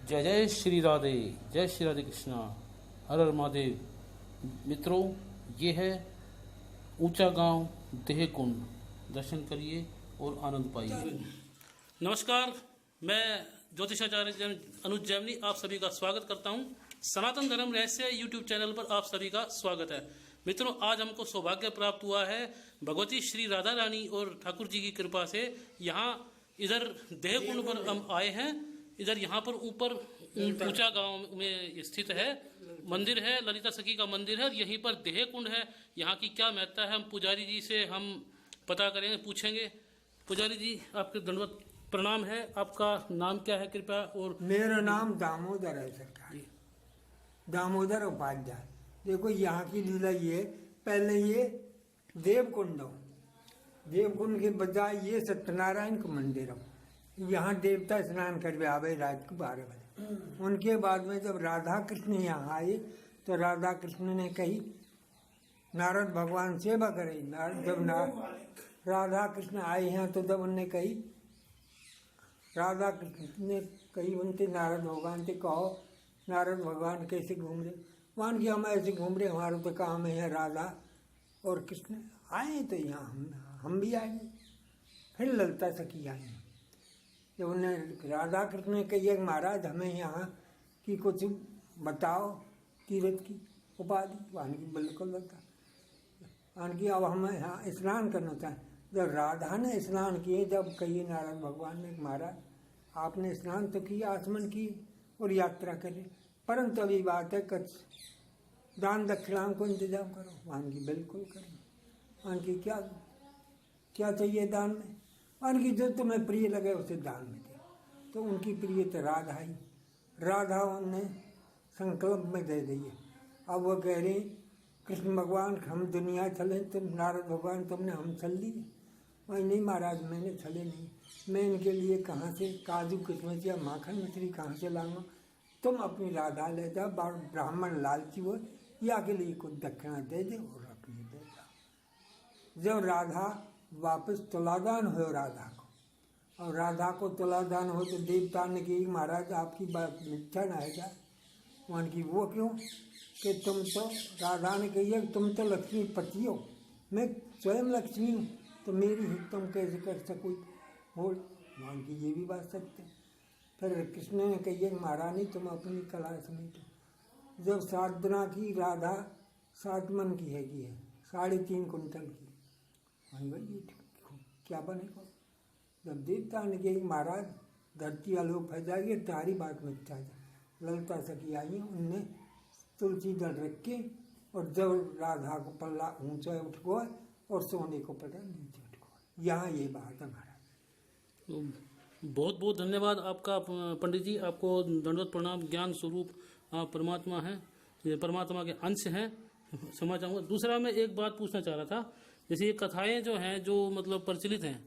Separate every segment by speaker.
Speaker 1: जय जय श्री राधे, जय श्री राधे कृष्णा, हर हर महादेव। मित्रों, ये है ऊंचा गांव देह कुंड। दर्शन करिए और आनंद पाइए। नमस्कार, मैं ज्योतिषाचार्य अनुज जैमिनी आप सभी का स्वागत करता हूं। सनातन धर्म रहस्य यूट्यूब चैनल पर आप सभी का स्वागत है। मित्रों, आज हमको सौभाग्य प्राप्त हुआ है भगवती श्री राधा रानी और ठाकुर जी की कृपा से यहाँ इधर देह कुंड पर हम आए हैं। इधर यहाँ पर ऊपर ऊंचा गांव में स्थित है मंदिर है, ललिता सखी का मंदिर है। यहीं पर देह कुंड है। यहाँ की क्या महत्ता है हम पुजारी जी से हम पता करेंगे, पूछेंगे। पुजारी जी, आपके दंडवत प्रणाम है। आपका नाम क्या है कृपया? और
Speaker 2: मेरा नाम दामोदर है सरकार, दामोदर उपाध्याय। देखो यहाँ की लीला ये, पहले ये देवकुंड हो, देवकुंड के बजाय ये सत्यनारायण का मंदिर हो। यहाँ देवता स्नान कर आवे रात को 12 बजे। उनके बाद में जब राधा कृष्ण यहाँ आए तो राधा कृष्ण ने कही, नारद भगवान सेवा करे। जब राधा कृष्ण आए हैं तो जब उनने कही, राधा कृष्ण ने कही उनसे, नारद भगवान से कहो, नारद भगवान कैसे घूम रहे? मान कि हम ऐसे घूम रहे, हमारा तो काम है राधा और कृष्ण आए तो यहाँ हम भी आएंगे। फिर ललिता सखी आई। जब उन्हें राधा कृष्ण ने कही, महाराज हमें यहाँ की कुछ बताओ तीर्थ की उपाधि। वहाँ की बिल्कुल लता वहाँ की, अब हमें यहाँ स्नान करना चाहें। जब राधा ने स्नान किए, जब कहिए नारद भगवान ने, महाराज आपने स्नान तो किया, आचमन किए और यात्रा करे, परंतु अभी बात है कुछ दान दक्षिणा को इंतजाम करो। वहाँ की बिल्कुल करें। वहाँ की क्या क्या चाहिए दान में? वहाँ की जो तुम्हें प्रिय लगे उसे दान में दे। तो उनकी प्रिय तो राधा ही, राधा उन्हें संकल्प में दे दी। अब वो कह रहे, कृष्ण भगवान हम दुनिया चले, तुम नारद भगवान तुमने हम चल लिए। वही नहीं महाराज, मैंने चले नहीं। मैं इनके लिए कहाँ से काजू किशमिश या माखन मिश्री कहाँ से लाऊंगा? तुम अपनी राधा ले जाओ, ब्राह्मण लालची हो या के लिए कुछ दक्षिणा दे दे और अपनी दे जाओ। जब राधा वापस तुलादान हो राधा को, और राधा को तुलादान हो तो देवता ने कही, महाराज आपकी बात मिथ्या ना है क्या? वहाँ की वो क्यों कि तुम तो, राधा ने कही है तुम तो लक्ष्मी पति हो, मैं स्वयं लक्ष्मी हूँ, तो मेरी ही तुम कैसे कर सको हो? वहाँ की ये भी बात सत्य। फिर कृष्ण ने कही, महारानी तुम अपनी कला समेटो। जब साधना की राधा 7 मन की है 3.5 कुंटल की, वही भाई क्या बनेगा? जब देवता ने कही, महाराज धरती आलोक फैल जाएगी, तुम्हारी बात में अच्छा जाए। ललिता सखी आई, उनने तुलसी दल रख के, और जब राधा को पल्ला ऊंचा उठ गया और सोने को पड़ा नीचे उठ गया। यहाँ ये बात है महाराज।
Speaker 1: बहुत बहुत धन्यवाद आपका पंडित जी। आपको दंडवत प्रणाम। ज्ञान स्वरूप आप परमात्मा हैं, ये परमात्मा के अंश हैं, समझ चाहूँगा। दूसरा मैं एक बात पूछना चाह रहा था, जैसे ये कथाएं जो हैं जो मतलब प्रचलित हैं,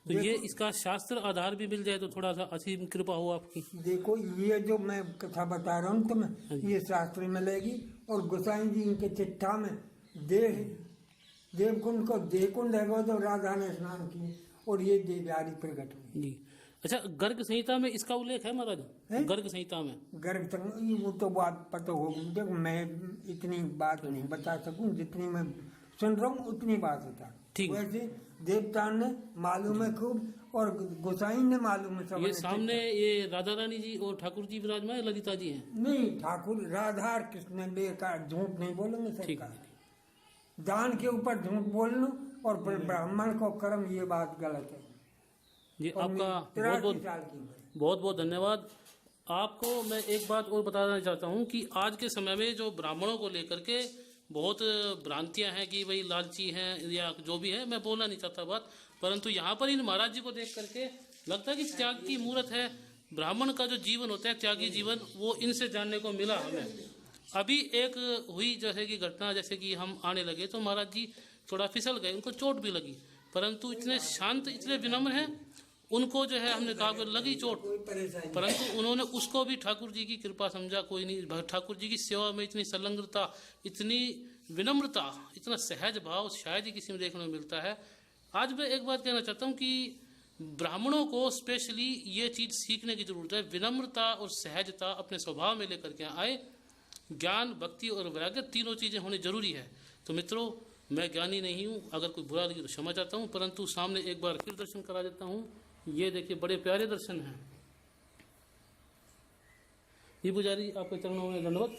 Speaker 1: तो ये इसका शास्त्र आधार भी मिल जाए तो थोड़ा सा अच्छी कृपा हो आपकी।
Speaker 2: देखो ये जो मैं कथा बता रहा हूँ तुम्हें, ये शास्त्र में मिलेगी। और गोसाई जी इनके चिट्ठा में देवकुंड को देवकुंड है जो राधा ने स्नान किए, और ये देवयारी प्रकट हुई
Speaker 1: जी। अच्छा, गर्ग संहिता में इसका उल्लेख है महाराज? गर्ग संहिता में
Speaker 2: वो तो बात पता होगी। देखो मैं इतनी बात नहीं बता सकूं, जितनी मैं सुन रहा हूँ उतनी बात होता। ठीक, वैसे देवता ने मालूम है खूब, और गोसाई ने मालूम है सब।
Speaker 1: ये सामने ये राधा रानी जी और ठाकुर जी विराजमान है, ललिता जी हैं?
Speaker 2: नहीं, ठाकुर राधा और कृष्ण बेकार झूठ नहीं बोलेंगे सरकार। दान के ऊपर झूठ बोलना और ब्राह्मण को कर्म, ये बात गलत है
Speaker 1: जी। आपका बहुत बहुत धन्यवाद। आपको मैं एक बात और बताना चाहता हूँ कि आज के समय में जो ब्राह्मणों को लेकर के बहुत भ्रांतियां हैं कि भाई लालची हैं या जो भी है, मैं बोलना नहीं चाहता बात, परंतु यहाँ पर इन महाराज जी को देख करके लगता है कि त्याग की मूर्त है। ब्राह्मण का जो जीवन होता है, त्यागी जीवन, वो इनसे जानने को मिला हमें। अभी एक हुई जैसे कि घटना, जैसे कि हम आने लगे तो महाराज जी थोड़ा फिसल गए, उनको चोट भी लगी, परंतु इतने शांत, इतने विनम्र हैं। उनको जो है हमने कहा लगी चोट, परंतु उन्होंने उसको भी ठाकुर जी की कृपा समझा। कोई नहीं, ठाकुर जी की सेवा में इतनी संलग्नता, इतनी विनम्रता, इतना सहज भाव शायद ही किसी में देखने को मिलता है। आज मैं एक बात कहना चाहता हूँ कि ब्राह्मणों को स्पेशली ये चीज सीखने की जरूरत है, विनम्रता और सहजता अपने स्वभाव में लेकर के आए। ज्ञान, भक्ति और वैराग्य तीनों चीजें होनी जरूरी है। तो मित्रों, मैं ज्ञानी नहीं हूँ, अगर कोई बुरा लगे तो क्षमा चाहता हूँ, परंतु सामने एक बार फिर दर्शन करा देता हूँ। ये देखिए, बड़े प्यारे दर्शन हैं। ये पुजारी, आपके चरणों में दंडवत,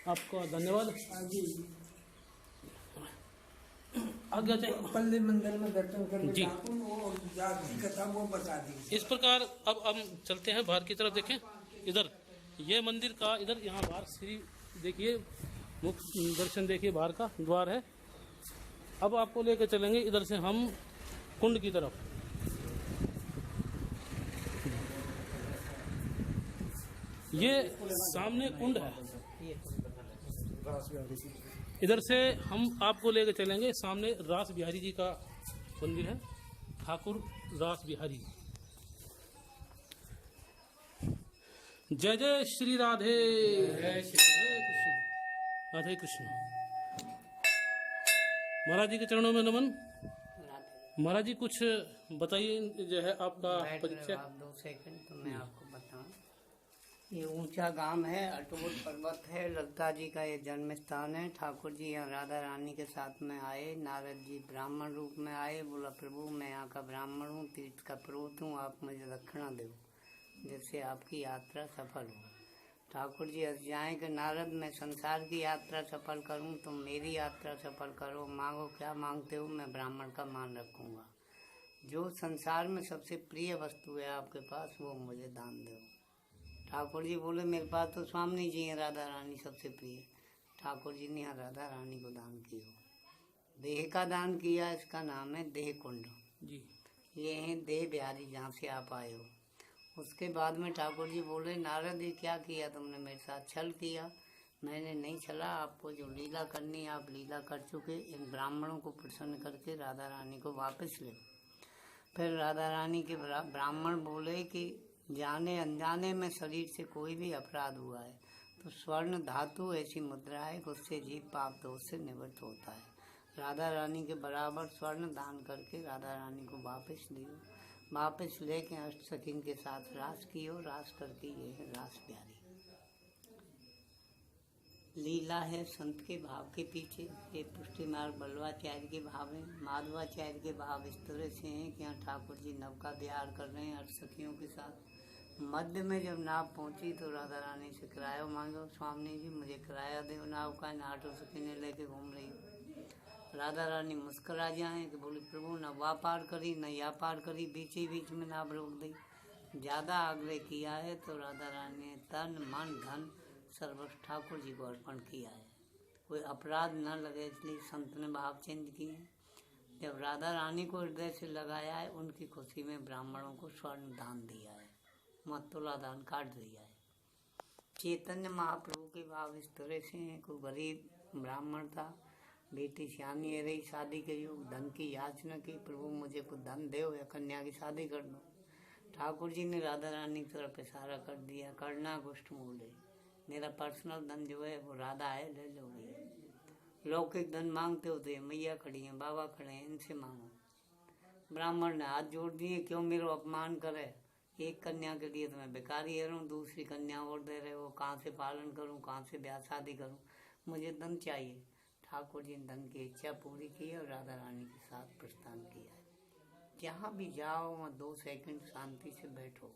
Speaker 1: आपका धन्यवाद। आगे चाहिए
Speaker 2: पल्ले मंदिर में दर्शन करके
Speaker 1: जी।
Speaker 2: वो जाति कथा वो बता दी।
Speaker 1: इस प्रकार अब हम चलते हैं बाहर की तरफ। देखें इधर, ये मंदिर का इधर यहाँ बाहर श्री देखिए, मुख्य दर्शन देखिए, बाहर का द्वार है। अब आपको लेकर चलेंगे इधर से हम कुंड की तरफ। ये सामने कुंड है, इधर से हम आपको लेकर चलेंगे। सामने रास बिहारी जी का मंदिर है, ठाकुर रास बिहारी। जय जय श्री राधे, जय कृष्ण, राधे कृष्ण। महाराज जी के चरणों में नमन। महाराज जी कुछ बताइए, जो है आपका परिचय।
Speaker 3: आप 2 सेकंड तो मैं आपको बताऊं। ये ऊंचा गांव है, अटूट पर्वत है, ललिता जी का ये जन्म स्थान है। ठाकुर जी यहाँ राधा रानी के साथ में आए। नारद जी ब्राह्मण रूप में आए, बोला प्रभु मैं यहाँ का ब्राह्मण हूँ, तीर्थ का पुरोहित हूँ, आप मुझे दक्षिणा दो जिससे आपकी यात्रा सफल हो। ठाकुर जी हंस जाए कि नारद, मैं संसार की यात्रा सफल करूँ, तुम मेरी यात्रा सफल करो, मांगो क्या मांगते हो, मैं ब्राह्मण का मान रखूँगा। जो संसार में सबसे प्रिय वस्तु है आपके पास, वो मुझे दान दो। ठाकुर जी बोले मेरे पास तो स्वामी जी हैं, राधा रानी सबसे प्रिय। ठाकुर जी ने राधा रानी को दान किया, देह का दान किया। इसका नाम है देह कुंड
Speaker 1: जी।
Speaker 3: ये है देह बिहारी, जहाँ से आप आए हो। उसके बाद में ठाकुर जी बोले नारद ये क्या किया तुमने मेरे साथ, छल किया। मैंने नहीं छला, आपको जो लीला करनी है आप लीला कर चुके। इन ब्राह्मणों को प्रसन्न करके राधा रानी को वापस ले। फिर राधा रानी के ब्राह्मण बोले कि जाने अनजाने में शरीर से कोई भी अपराध हुआ है तो स्वर्ण धातु ऐसी मुद्रा है कि उससे जीव पाप दोष से निवृत्त होता है। राधा रानी के बराबर स्वर्ण दान करके राधा रानी को वापस लियो। वापस लेके अष्ट सखीन के साथ रास कियो। रास करके ये है रास प्यारी। लीला है संत के भाव के पीछे। ये पुष्टि मार्ग बल्लवाचार्य के भाव है, माधवाचार्य के भाव इस तरह से हैं कि यहाँ ठाकुर जी नौका विहार कर रहे हैं अष्ट सखियों के साथ। मध्य में जब नाव पहुंची तो राधा रानी से किराया मांगो, स्वामी जी मुझे किराया दो नाव का, न आठों सखीने लेके घूम रही हो। राधा रानी मुस्करा जाए कि बोली प्रभु न वा पार करी न या पार करी, बीच ही बीच में नाव रोक दी। ज़्यादा आग्रह किया है तो राधा रानी ने तन मन धन सर्वस्व ठाकुर जी को अर्पण किया है। कोई अपराध न लगे इसलिए संत ने भाव चेंज किए। जब राधा रानी को हृदय से लगाया है, उनकी खुशी में ब्राह्मणों को स्वर्ण दान दिया है, मतुला दान काट दिया है। चैतन्य महाप्रभु के भाव इस तरह से हैं। कोई गरीब ब्राह्मण था, बेटी सियानी है रही, शादी के योग धन की याचना की, प्रभु मुझे कुछ धन दो या कन्या की शादी कर दो। ठाकुर जी ने राधा रानी की तरफ इशारा कर दिया, करना कुष्ठ मूले, मेरा पर्सनल धन जो है वो राधा है, ले लो भैया। लौकिक धन मांगते हो तो ये मैया खड़ी हैं, बाबा खड़े हैं, इनसे मांगो। ब्राह्मण ने हाथ जोड़ दिए, क्यों मेरा अपमान करे, एक कन्या के लिए तो मैं बेकारी है रहूँ, दूसरी कन्या और दे रहे हो, कहाँ से पालन करूँ, कहाँ से ब्याह शादी करूँ, मुझे धन चाहिए। ठाकुर जी ने धन की इच्छा पूरी की और राधा रानी के साथ प्रस्थान किया है। जहाँ भी जाओ वहाँ 2 सेकंड शांति से बैठो।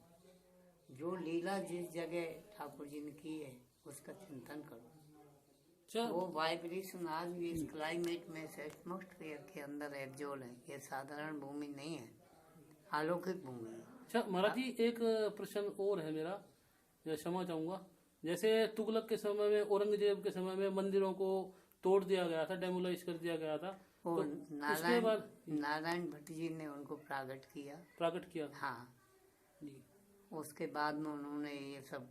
Speaker 3: जो लीला जिस जगह ठाकुर जी ने की है उसका चिंतन करो। वो वाइब्रेशन आज भी इस क्लाइमेट में एटमॉस्फेयर के अंदर एब्जॉर्ब है। ये साधारण भूमि नहीं है, अलौकिक भूमि है।
Speaker 1: अच्छा महाराज जी, एक प्रश्न और है मेरा, क्षमा चाहूंगा। जैसे तुगलक के समय में, औरंगजेब के समय में मंदिरों को तोड़ दिया गया था, डेमोलाइज कर दिया गया था, तो उसके बाद
Speaker 3: नारायण भट्ट जी ने उनको प्रागट किया। हाँ
Speaker 1: जी।
Speaker 3: उसके बाद में उन्होंने ये सब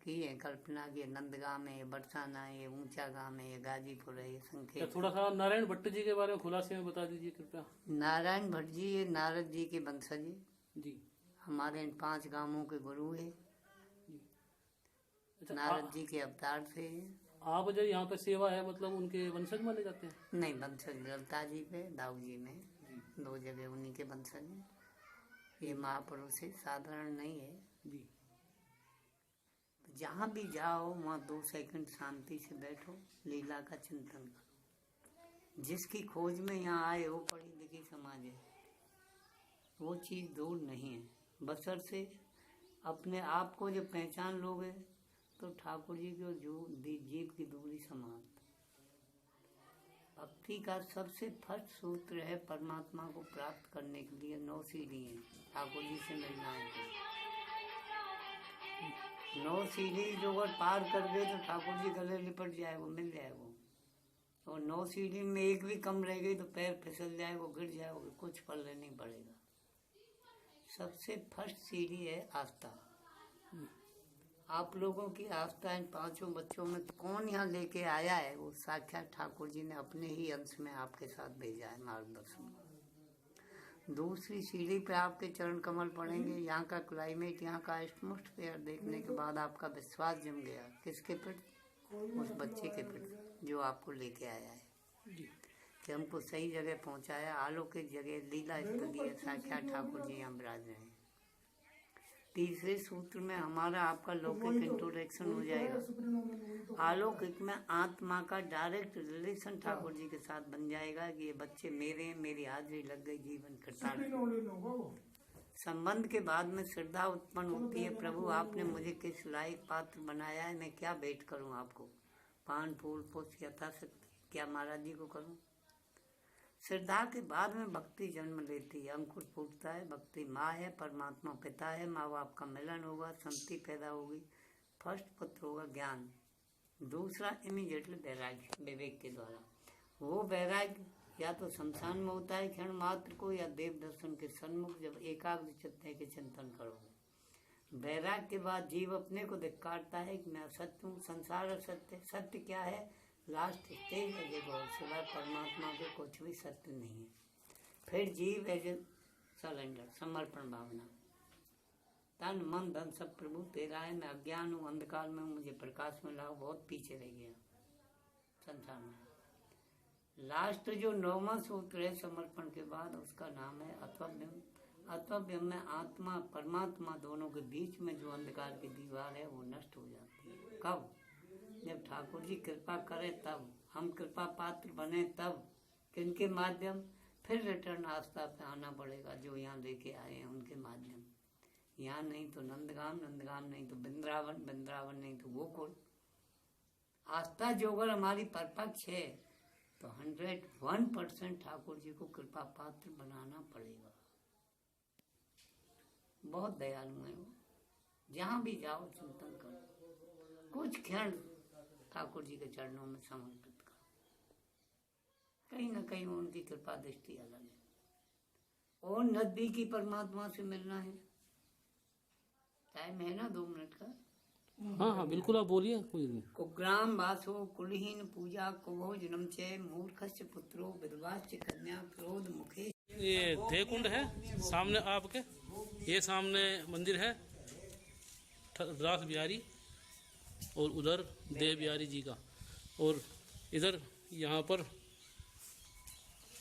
Speaker 3: की है, कल्पना की। नंदगांव है, बरसाना है, ये ऊंचा गांव है, ये गाजीपुर है, ये संखेत।
Speaker 1: थोड़ा सा नारायण भट्ट जी के बारे में खुलासे में बता दीजिए कृपया।
Speaker 3: नारायण भट्ट जी ये नारद जी के वंशज है
Speaker 1: जी।
Speaker 3: हमारे इन 5 गांवों के गुरु है।
Speaker 1: अच्छा,
Speaker 3: नारद जी के अवतार थे।
Speaker 1: आप जो यहाँ पे सेवा है, मतलब उनके वंशज माने जाते हैं?
Speaker 3: नहीं, वंशज ललिता जी पे, दाऊ जी में 2 जगह उन्हीं के वंशज हैं। ये महापुरुष है, साधारण नहीं है।
Speaker 1: जी
Speaker 3: जहाँ भी जाओ वहाँ 2 सेकंड शांति से बैठो, लीला का चिंतन करो। जिसकी खोज में यहाँ आए वो पढ़ी लिखी समाज है, वो चीज़ दूर नहीं है। बशर्ते अपने आप को जब पहचान लोगे तो ठाकुर जी की जो जीव की दूरी समाप्त। भक्ति का सबसे फर्स्ट सूत्र है परमात्मा को प्राप्त करने के लिए 9 सीढ़ी है। ठाकुर जी से मिलना है तो 9 सीढ़ी जो अगर पार कर गए तो ठाकुर जी गले लिपट जाए, वो मिल जाए वो। और 9 सीढ़ी में एक भी कम रह गई तो पैर फिसल जाए, वो गिर जाए, वो कुछ पल्ले नहीं पड़ेगा। सबसे फर्स्ट सीढ़ी है आस्था। आप लोगों की आस्था इन 5 बच्चों में कौन यहाँ लेके आया है, वो साक्षात ठाकुर जी ने अपने ही अंश में आपके साथ भेजा है मार्गदर्शन। दूसरी सीढ़ी पे आपके चरण कमल पड़ेंगे। यहाँ का क्लाइमेट, यहाँ का एटमॉस्फेयर देखने के बाद आपका विश्वास जम गया। किसके प्रति? उस बच्चे के प्रति जो आपको लेके आया है, कि हमको सही जगह पहुँचाया, अलौकिक जगह, लीला स्थली है, साक्षात ठाकुर जी यहाँ विराज रहे हैं। तीसरे सूत्र में हमारा आपका लौकिक इंट्रोडक्शन हो जाएगा। अलौकिक में आत्मा का डायरेक्ट रिलेशन ठाकुर जी के साथ बन जाएगा कि ये बच्चे मेरे हैं, मेरी हाजिरी लग गई, जीवन कृतार्थ। संबंध के बाद में श्रद्धा उत्पन्न होती है, प्रभु आपने मुझे किस लायक पात्र बनाया है, मैं क्या भेंट करूं आपको? पान फूल पुष्प यथाशक्ति क्या महाराज जी को करूं? श्रद्धा के बाद में भक्ति जन्म लेती है, अंकुर फूटता है। भक्ति माँ है, परमात्मा पिता है, माँ बाप का मिलन होगा, संति पैदा होगी, फर्स्ट पुत्र होगा ज्ञान। दूसरा इमीडिएटली वैराग्य, विवेक के द्वारा। वो वैराग्य या तो शमशान में होता है क्षण मात्र को, या देव दर्शन के सन्मुख जब एकाग्र चित्त के चिंतन करोगे। वैराग्य के बाद जीव अपने को धिक्कारता है कि मैं असत्य हूँ, संसार असत्य। सत्य क्या है? लास्ट स्टेज है देखो, सिवाय परमात्मा के कुछ भी सत्य नहीं है। फिर जीव एज सरेंडर, समर्पण भावना, तन मन धन सब प्रभु तेरा है, मैं अज्ञान हूँ, अंधकार में हूँ, मुझे प्रकाश में लाओ, बहुत पीछे रह गया संसार में। लास्ट जो 9वां सूत्र है समर्पण के बाद, उसका नाम है अथव्यम। अथव्यम में आत्मा परमात्मा दोनों के बीच में जो अंधकार की दीवार है वो नष्ट हो जाती है। कब? जब ठाकुर जी कृपा करे तब, हम कृपा पात्र बने तब। किनके माध्यम? फिर रिटर्न आस्था पे आना पड़ेगा, जो यहाँ लेके आए हैं उनके माध्यम। यहाँ नहीं तो नंदगाम, नंदगाम नहीं तो वृंदावन, वृंदावन नहीं तो गोकुल। आस्था जो अगर हमारी परपक्ष है तो 101% ठाकुर जी को कृपा पात्र बनाना पड़ेगा। बहुत दयालु है वो। जहाँ भी जाओ चिंतन करो, कुछ क्षण ठाकुर जी के चरणों में समर्पित करो। कहीं ना कहीं उनकी कृपा दृष्टि अलग है। और नजदीकी परमात्मा से मिलना है। टाइम है ना 2 मिनट का?
Speaker 1: हाँ हाँ बिल्कुल, आप बोलिए। कोई नहीं।
Speaker 3: कुग्राम वासो कुलहीन पूजा कुभो जन्म चे मूर्खस्य पुत्रो विधवाश्च कन्या क्रोध मुखे।
Speaker 1: ये देहकुंड है सामने आपके, ये सामने मंदिर है रास बिहारी, और उधर देव बिहारी जी का, और इधर यहाँ पर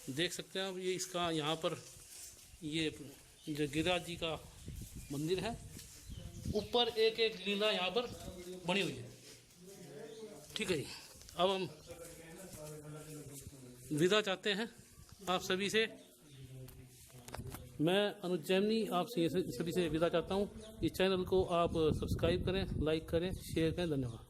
Speaker 1: देख सकते हैं आप, ये इसका यहाँ पर ये जो गिरिराज जी का मंदिर है, ऊपर एक एक लीला यहाँ पर बनी हुई है। ठीक है जी, अब हम विदा चाहते हैं आप सभी से। मैं अनुज जैमिनी आप सभी से विदा चाहता हूँ। इस चैनल को आप सब्सक्राइब करें, लाइक करें, शेयर करें। धन्यवाद।